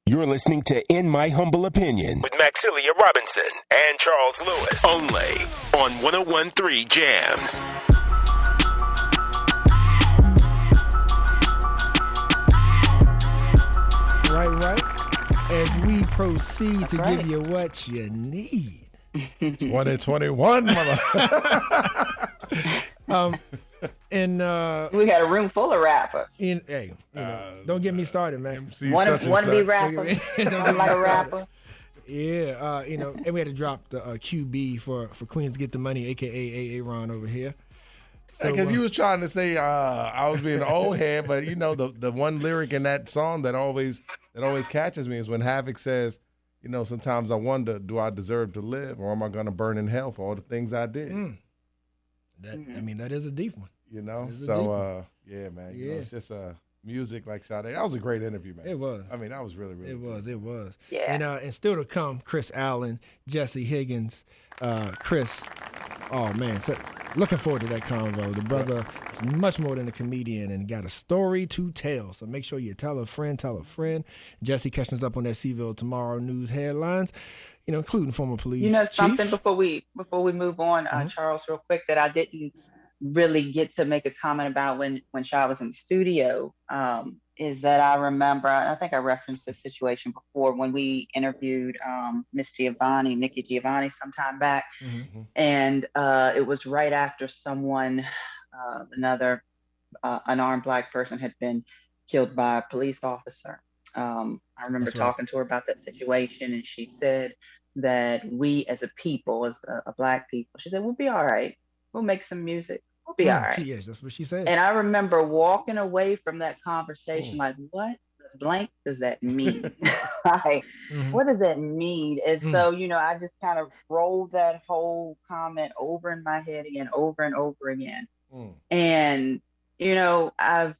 You're listening to In My Humble Opinion with Maxilia Robinson and Charles Lewis. Only on 101.3 Jams. Right. As we proceed to give you what you need. 2021, mother. And we got a room full of rappers. Don't get me started, man. Want to be rappers? Don't like a rapper. Yeah, and we had to drop the QB for Queens to Get the Money, aka Aaron over here. Because he was trying to say I was being an old head, but the one lyric in that song that always catches me is when Havoc says, sometimes I wonder, do I deserve to live, or am I going to burn in hell for all the things I did? That is a deep one. Yeah, man. It's just music like Sade. That was a great interview, man. It was. I mean, that was really, really good. It was. Yeah. And still to come, Chris Allen, Jesse Higgins, Chris. Oh, man. So looking forward to that convo. The brother is much more than a comedian and got a story to tell. So make sure you tell a friend. Jesse catching us up on that Seville Tomorrow news headlines, including former police something chief. before we move on, Charles, real quick, that I didn't really get to make a comment about when Shaw was in the studio, is that I remember, I think I referenced this situation before when we interviewed Nikki Giovanni sometime back. Mm-hmm. And it was right after someone, another unarmed Black person had been killed by a police officer. I remember talking to her about that situation, and she said that we as a people, as a Black people, she said, we'll be all right. We'll make some music. We'll be all right. Yes, that's what she said. And I remember walking away from that conversation like, what the blank does that mean? What does that mean? And so, I just kind of rolled that whole comment over in my head again, over and over again. And, I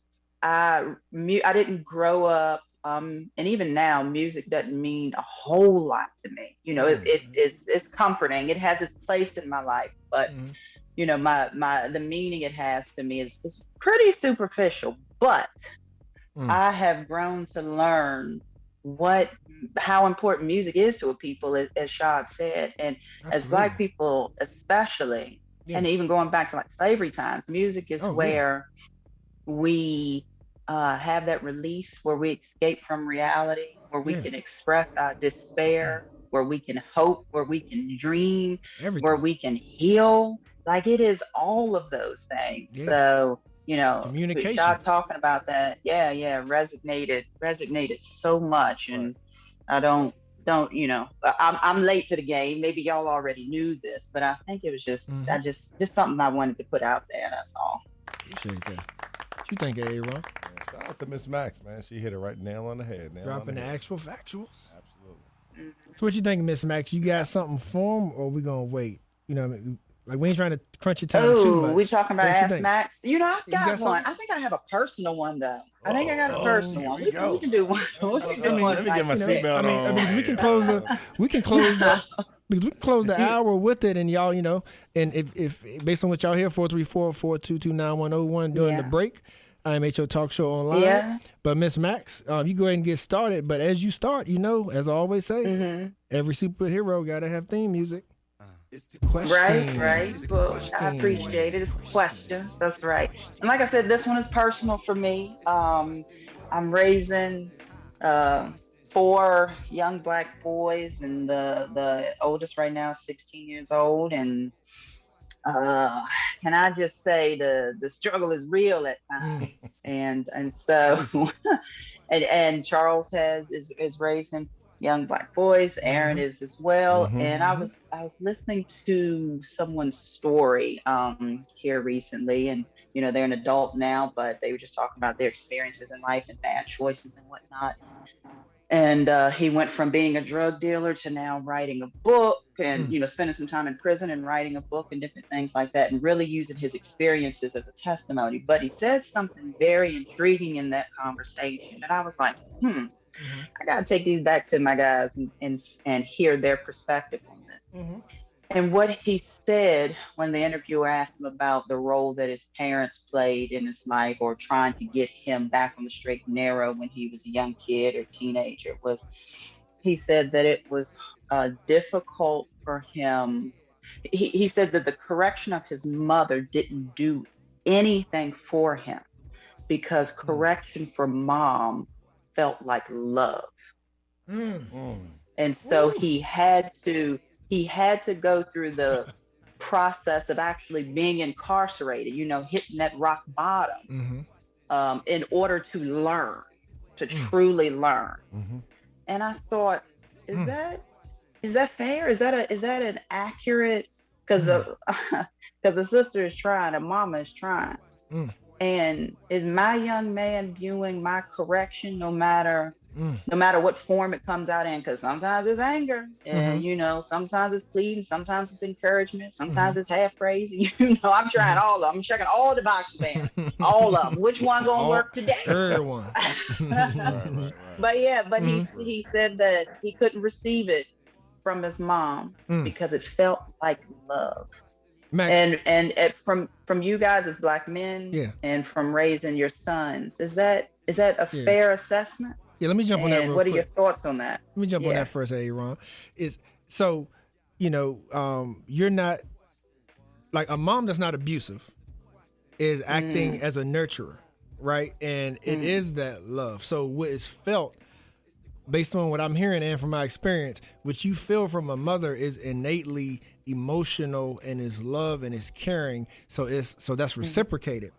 didn't grow up, and even now, music doesn't mean a whole lot to me. It's comforting. It has its place in my life, but the meaning it has to me is pretty superficial. But I have grown to learn how important music is to a people, as Shad said, and as Black people especially, and even going back to like slavery times, music is where we have that release, where we escape from reality, where we can express our despair, where we can hope, where we can dream, where we can heal. Like, it is all of those things. Yeah. So, communication. Talking about that, resonated so much. And I don't, I'm late to the game. Maybe y'all already knew this, but I think it was just something I wanted to put out there. That's all. Appreciate that. What you think, Aaron? Yeah, shout out to Miss Max, man. She hit it right nail on the head. Dropping the actual factuals. Absolutely. So what you think, Miss Max? You got something for him, or we gonna wait? Like, we ain't trying to crunch your time too much. We talking about Ask Max? I got one. I think I have a personal one, though. I think I got a personal one. We can do one. Let me get my seatbelt on. Because we can close the hour with it, and y'all, and if based on what y'all hear, 434-422-9101 during the break, IMHO Talk Show online. Yeah. But Miss Max, you go ahead and get started. But as you start, as I always say, every superhero got to have theme music. It's the question. Right. Well, I appreciate it. It's the questions. That's right. And like I said, this one is personal for me. I'm raising 4 young Black boys, and the oldest right now is 16 years old. And can I just say the struggle is real at times. And so and Charles is raising young Black boys. Aaron is as well. And I was listening to someone's story here recently, and they're an adult now, but they were just talking about their experiences in life and bad choices and whatnot. And he went from being a drug dealer to now writing a book, and spending some time in prison and writing a book and different things like that, and really using his experiences as a testimony. But he said something very intriguing in that conversation, and I was like, I gotta take these back to my guys and hear their perspective on this. And what he said when the interviewer asked him about the role that his parents played in his life or trying to get him back on the straight and narrow when he was a young kid or teenager was, he said that it was difficult for him. He said that the correction of his mother didn't do anything for him because correction from mom felt like love. And so he had to go through the process of actually being incarcerated, hitting that rock bottom, in order to learn, to truly learn. And I thought, is that fair? Is that an accurate? Because the sister is trying, the mama is trying, and is my young man viewing my correction, no matter what form it comes out in? Because sometimes it's anger, and sometimes it's pleading, sometimes it's encouragement, sometimes it's half praise. I'm trying all of them. I'm checking all the boxes in, all of them. Which one gonna work today? Everyone. Right. But he said that he couldn't receive it from his mom because it felt like love. Max, And from you guys as Black men, and from raising your sons, is that a fair assessment? Yeah, let me jump on that real quick. What are your thoughts on that? Let me jump on that first, Aaron. You're not, like, a mom that's not abusive is acting as a nurturer, right? And it is that love. So what is felt, based on what I'm hearing and from my experience, what you feel from a mother is innately emotional and is love and is caring. So that's reciprocated.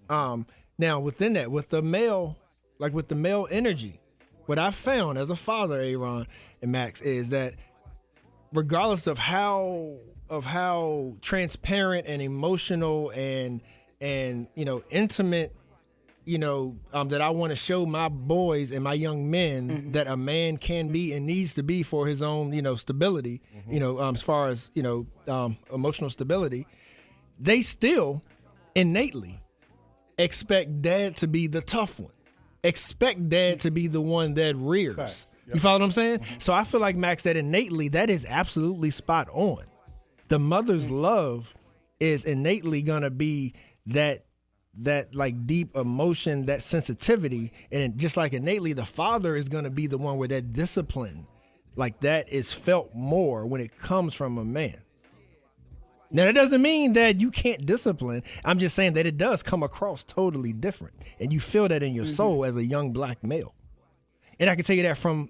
Now within that, with the male energy, what I found as a father, Aaron and Max, is that regardless of how transparent and emotional and intimate, that I want to show my boys and my young men that a man can be and needs to be for his own, stability, as far as, emotional stability, they still innately expect dad to be the tough one. Expect dad to be the one that rears. Right. Yep. You follow what I'm saying? So I feel like, Max, that innately, that is absolutely spot on. The mother's love is innately going to be that like deep emotion, that sensitivity. And just like innately, the father is going to be the one where that discipline, like that, is felt more when it comes from a man. Now, that doesn't mean that you can't discipline. I'm just saying that it does come across totally different. And you feel that in your soul as a young Black male. And I can tell you that from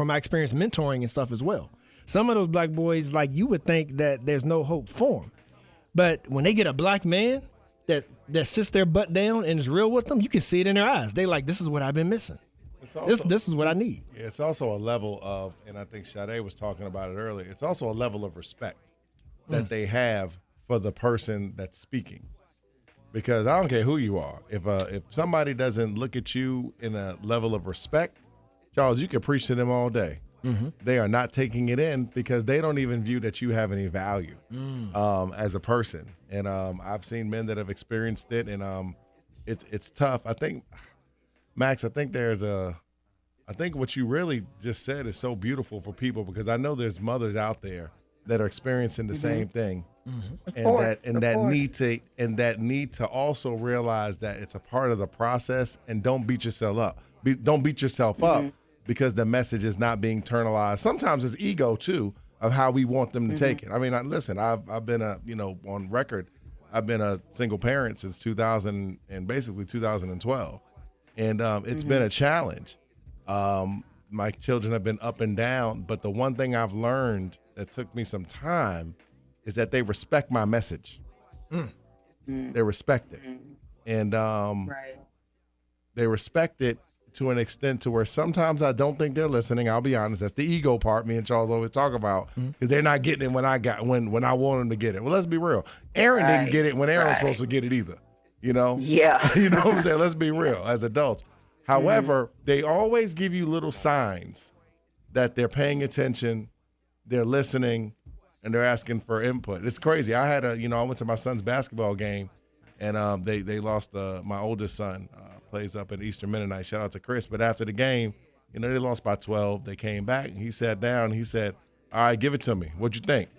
my experience mentoring and stuff as well. Some of those Black boys, like, you would think that there's no hope for them. But when they get a Black man that sits their butt down and is real with them, you can see it in their eyes. They like, this is what I've been missing. This is what I need. Yeah, it's also a level of, and I think Sade was talking about it earlier, it's also a level of respect that they have for the person that's speaking. Because I don't care who you are. If somebody doesn't look at you in a level of respect, Charles, you can preach to them all day. They are not taking it in because they don't even view that you have any value as a person. And I've seen men that have experienced it, and it's tough. I think, Max, I think what you really just said is so beautiful for people, because I know there's mothers out there that are experiencing the same thing, and that need to also realize that it's a part of the process, and don't beat yourself up. Don't beat yourself up because the message is not being internalized. Sometimes it's ego too of how we want them to take it. I mean, listen, I've been on record, I've been a single parent since 2000 and basically 2012, and it's been a challenge. My children have been up and down, but the one thing I've learned that took me some time is that they respect my message. They respect it. And they respect it to an extent to where sometimes I don't think they're listening. I'll be honest. That's the ego part me and Charles always talk about, because they're not getting it when I want them to get it. Well, let's be real. Aaron didn't get it when Aaron was supposed to get it either. Yeah. You know what I'm saying? Let's be real as adults. However, they always give you little signs that they're paying attention, they're listening, and they're asking for input. It's crazy. I went to my son's basketball game, and they lost. My oldest son plays up at Eastern Mennonite. Shout out to Chris. But after the game, they lost by 12. They came back, and he sat down. And he said, "All right, give it to me. What'd you think?"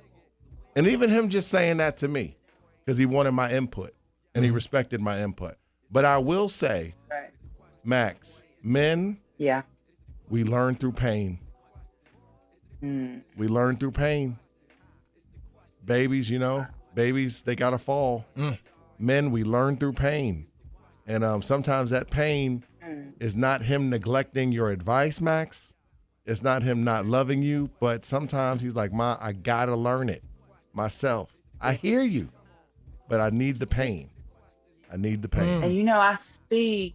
And even him just saying that to me, because he wanted my input and he respected my input. But I will say, Right. Max, men, Yeah. we learn through pain. We learn through pain. Babies, babies, they got to fall. Men, we learn through pain. And sometimes that pain is not him neglecting your advice, Max. It's not him not loving you, but sometimes he's like, Ma, I got to learn it myself. I hear you, but I need the pain. I need the pain. And I see,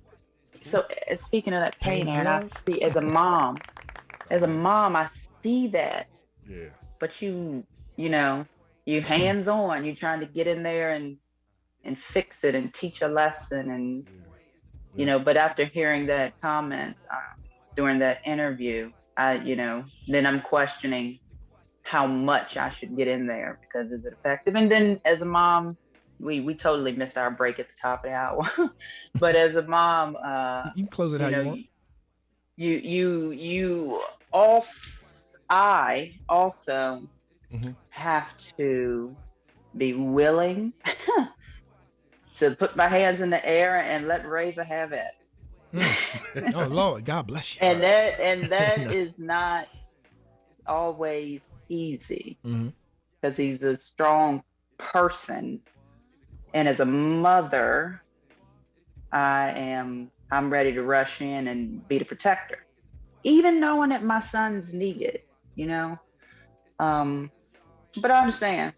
so speaking of that pain, Aaron, I see as a mom, I see that. Yeah. But you hands on, you're trying to get in there and fix it and teach a lesson. And, but after hearing that comment during that interview, then I'm questioning how much I should get in there, because is it effective? And then as a mom, we totally missed our break at the top of the hour. But as a mom, you can close it how you want. I also have to be willing to put my hands in the air and let Razor have it. Oh Lord, God bless you. And that is not always easy, because he's a strong person, and as a mother, I'm ready to rush in and be the protector, even knowing that my son's needed, but I understand,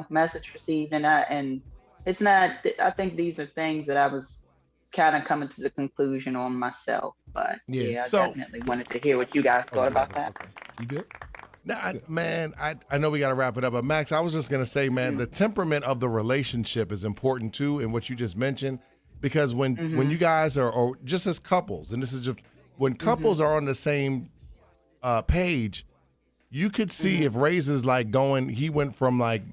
message received, and it's not, I think these are things that I was kind of coming to the conclusion on myself, but I definitely wanted to hear what you guys thought about that. You good? Nah, I know we got to wrap it up, but Max, I was just going to say, man, the temperament of the relationship is important too, in what you just mentioned, because when you guys are, or just as couples, and this is just, when couples are on the same page, you could see if Razor's like he went from like,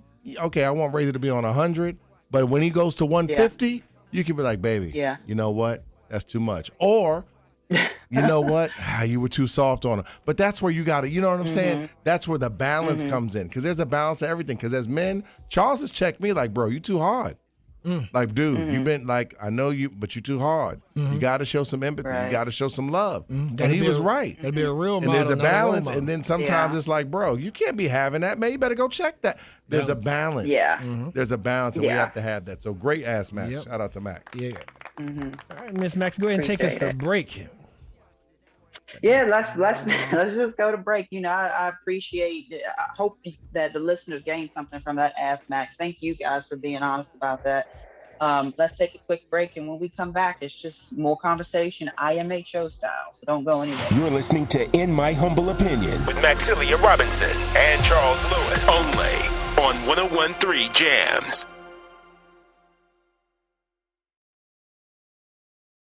okay, I want Razor to be on 100, but when he goes to 150, you could be like, baby, you know what? That's too much. Or, you know what? You were too soft on him. But that's where you got to, you know what I'm saying? That's where the balance comes in, because there's a balance to everything. Because as men, Charles has checked me like, bro, you too hard. Like, dude, you've been like, I know you, but you too hard. You got to show some empathy. Right. You got to show some love. And he was right. Gotta be a real And model. there's a not role balance. model. And then sometimes it's like, bro, you can't be having that, man. You better go check that. There's a balance. Yeah. There's a balance, and we have to have that. So great ass Max. Yep. Shout out to Max. Yeah. All right, Miss Max, go ahead and take us to break. Yeah, let's just go to break. I appreciate. I hope that the listeners gain something from that Ask Max. Thank you guys for being honest about that. Let's take a quick break, and when we come back, it's just more conversation, IMHO style. So don't go anywhere. You're listening to In My Humble Opinion with Maxilia Robinson and Charles Lewis, only on 101.3 Jams.